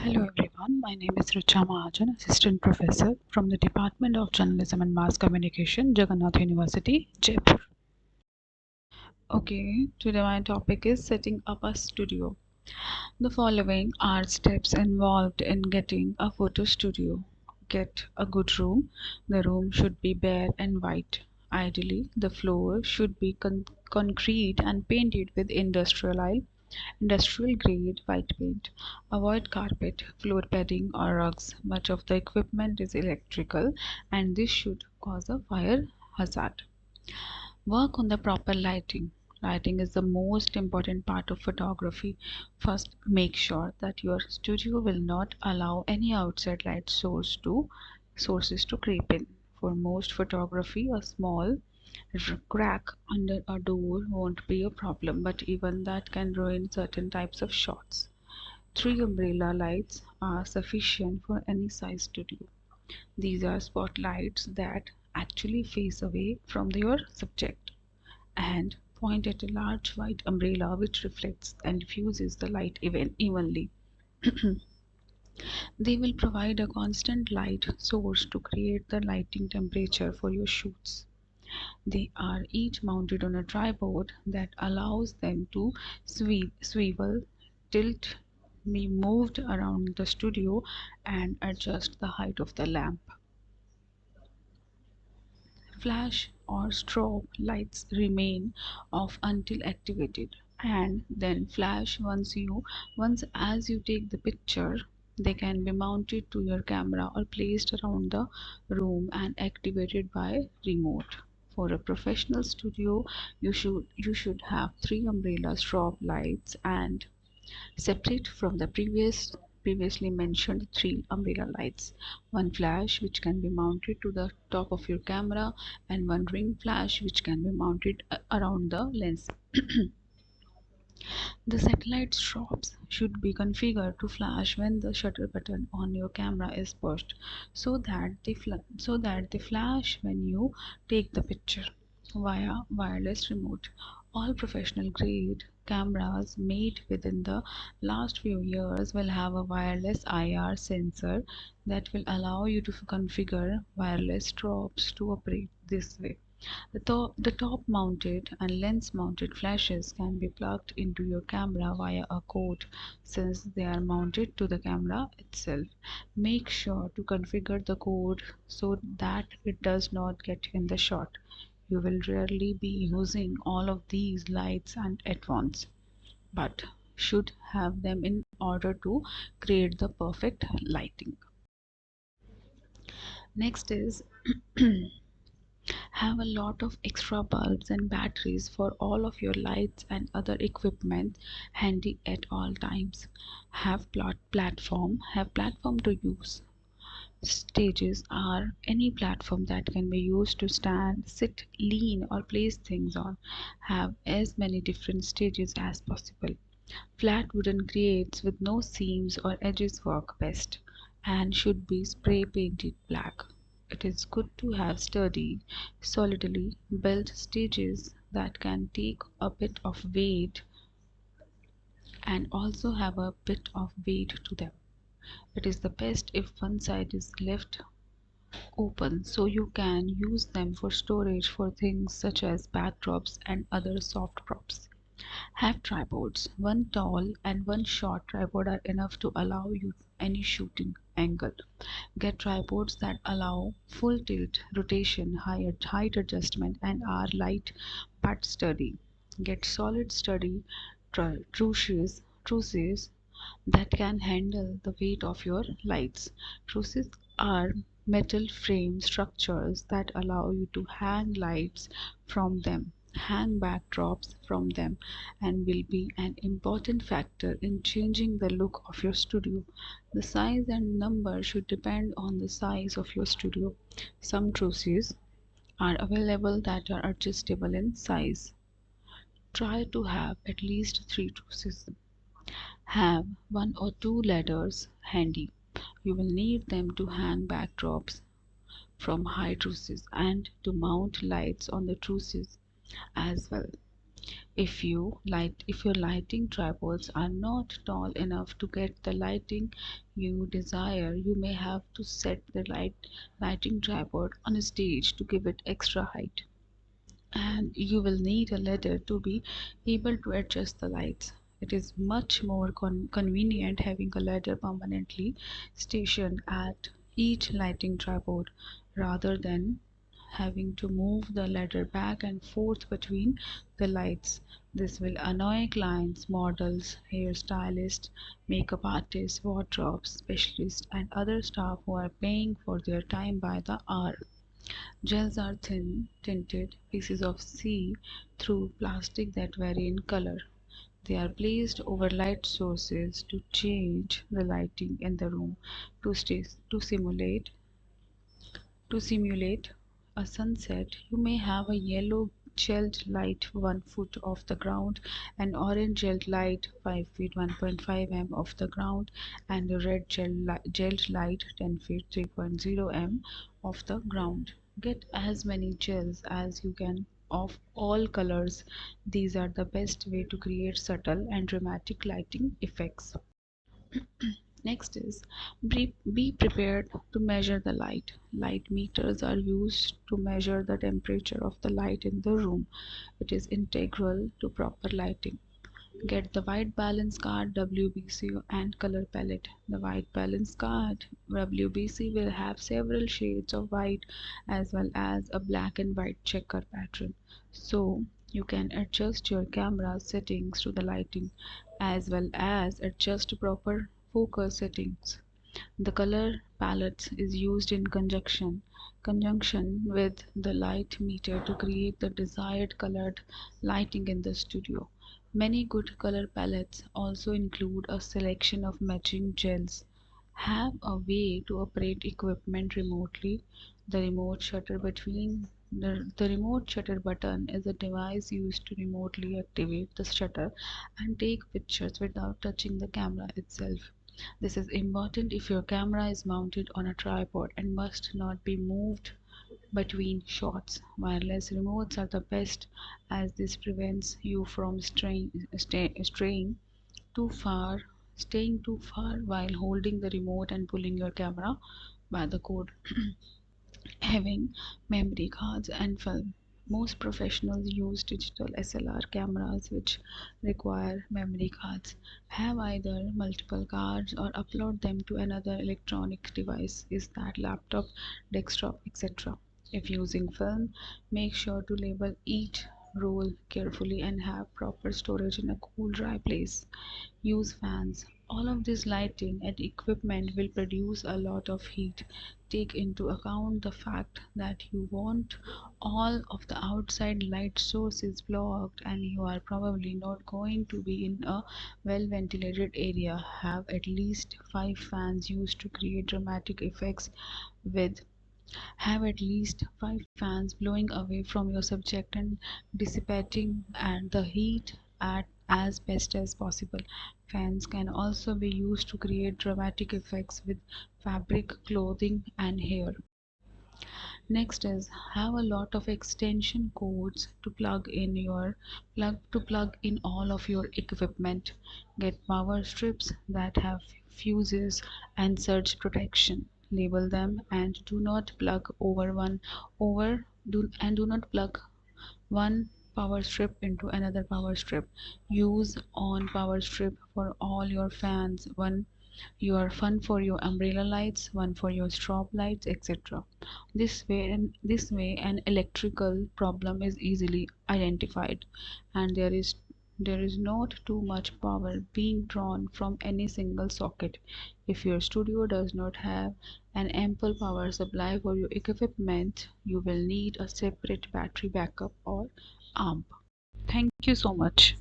Hello everyone, my name is Richa Mahajan, Assistant Professor from the Department of Journalism and Mass Communication, Jagannath University, Jaipur. Okay, today my topic is setting up a studio. The following are steps involved in getting a photo studio. Get a good room. The room should be bare and white. Ideally, the floor should be concrete and painted with industrial grade white paint. Avoid carpet, floor padding or rugs. Much of the equipment is electrical and this should cause a fire hazard. Work on the proper lighting. Lighting is the most important part of photography. First, make sure that your studio will not allow any outside light sources to creep in. For most photography, a small crack under a door won't be a problem, but even that can ruin certain types of shots. 3 umbrella lights are sufficient for any size studio. These are spotlights that actually face away from your subject and point at a large white umbrella which reflects and diffuses the light evenly. They will provide a constant light source to create the lighting temperature for your shoots. They are each mounted on a tripod that allows them to swivel, tilt, be moved around the studio, and adjust the height of the lamp. Flash or strobe lights remain off until activated, and then flash once as you take the picture. They can be mounted to your camera or placed around the room and activated by remote. For a professional studio, you should have 3 umbrella strobe lights and separate from the previously mentioned 3 umbrella lights. One flash which can be mounted to the top of your camera and one ring flash which can be mounted around the lens. The satellite strobes should be configured to flash when the shutter button on your camera is pushed so that they flash when you take the picture via wireless remote. All professional grade cameras made within the last few years will have a wireless IR sensor that will allow you to configure wireless strobes to operate this way. The top mounted and lens mounted flashes can be plugged into your camera via a cord since they are mounted to the camera itself. Make sure to configure the cord so that it does not get in the shot. You will rarely be using all of these lights and at once, but should have them in order to create the perfect lighting. Next is have a lot of extra bulbs and batteries for all of your lights and other equipment handy at all times. Have platform to use. Stages are any platform that can be used to stand, sit, lean, or place things on. Have as many different stages as possible. Flat wooden grates with no seams or edges work best and should be spray painted black. It is good to have sturdy, solidly built stages that can take a bit of weight and also have a bit of weight to them. It is the best if one side is left open so you can use them for storage for things such as backdrops and other soft props. Have tripods. One tall and one short tripod are enough to allow you any shooting angle. Get tripods that allow full tilt, rotation, height adjustment and are light but sturdy. Get solid sturdy trusses that can handle the weight of your lights. Trusses are metal frame structures that allow you to hang lights from them, hang backdrops from them, and will be an important factor in changing the look of your studio. The size and number should depend on the size of your studio. Some trusses are available that are adjustable in size. Try to have at least 3 trusses. Have 1 or 2 ladders handy. You will need them to hang backdrops from high trusses and to mount lights on the trusses as well. If your lighting tripods are not tall enough to get the lighting you desire, you may have to set the lighting tripod on a stage to give it extra height. And you will need a ladder to be able to adjust the lights. It is much more convenient having a ladder permanently stationed at each lighting tripod rather than having to move the ladder back and forth between the lights. This will annoy clients, models, hairstylists, makeup artists, wardrobe specialists, and other staff who are paying for their time by the hour. Gels are thin, tinted pieces of see-through plastic that vary in color. They are placed over light sources to change the lighting in the room to, stay, to simulate a sunset. You may have a yellow gelled light 1 foot off the ground, an orange gelled light 5 feet 1.5 m off the ground, and a red gelled light 10 feet 3.0 m off the ground. Get as many gels as you can of all colors. These are the best way to create subtle and dramatic lighting effects. Next is be prepared to measure the light. Light meters are used to measure the temperature of the light in the room. It is integral to proper lighting. Get the white balance card WBC and color palette. The white balance card WBC will have several shades of white as well as a black and white checker pattern. So you can adjust your camera settings to the lighting as well as adjust proper focus settings. The color palette is used in conjunction with the light meter to create the desired colored lighting in the studio. Many good color palettes also include a selection of matching gels. Have a way to operate equipment remotely. The remote shutter button is a device used to remotely activate the shutter and take pictures without touching the camera itself. This is important if your camera is mounted on a tripod and must not be moved between shots. Wireless remotes are the best as this prevents you from too far, staying too far while holding the remote and pulling your camera by the cord. Having memory cards and film. Most professionals use digital SLR cameras which require memory cards. Have either multiple cards or upload them to another electronic device, is that laptop, desktop, etc. If using film, make sure to label each roll carefully and have proper storage in a cool dry place. Use fans. All of this lighting and equipment will produce a lot of heat. Take into account the fact that you want all of the outside light sources blocked and you are probably not going to be in a well ventilated area. Have at least 5 fans used to create dramatic effects with have at least 5 fans blowing away from your subject and dissipating and the heat at as best as possible. Fans can also be used to create dramatic effects with fabric, clothing, and hair. Next is have a lot of extension cords to plug in all of your equipment. Get power strips that have fuses and surge protection. Label them and do not plug over one over do and do not plug one power strip into another power strip. Use on power strip for all your fans, one for your umbrella lights, one for your strobe lights, etc. This way an electrical problem is easily identified and there is not too much power being drawn from any single socket. If your studio does not have an ample power supply for your equipment, you will need a separate battery backup or amp. Thank you so much.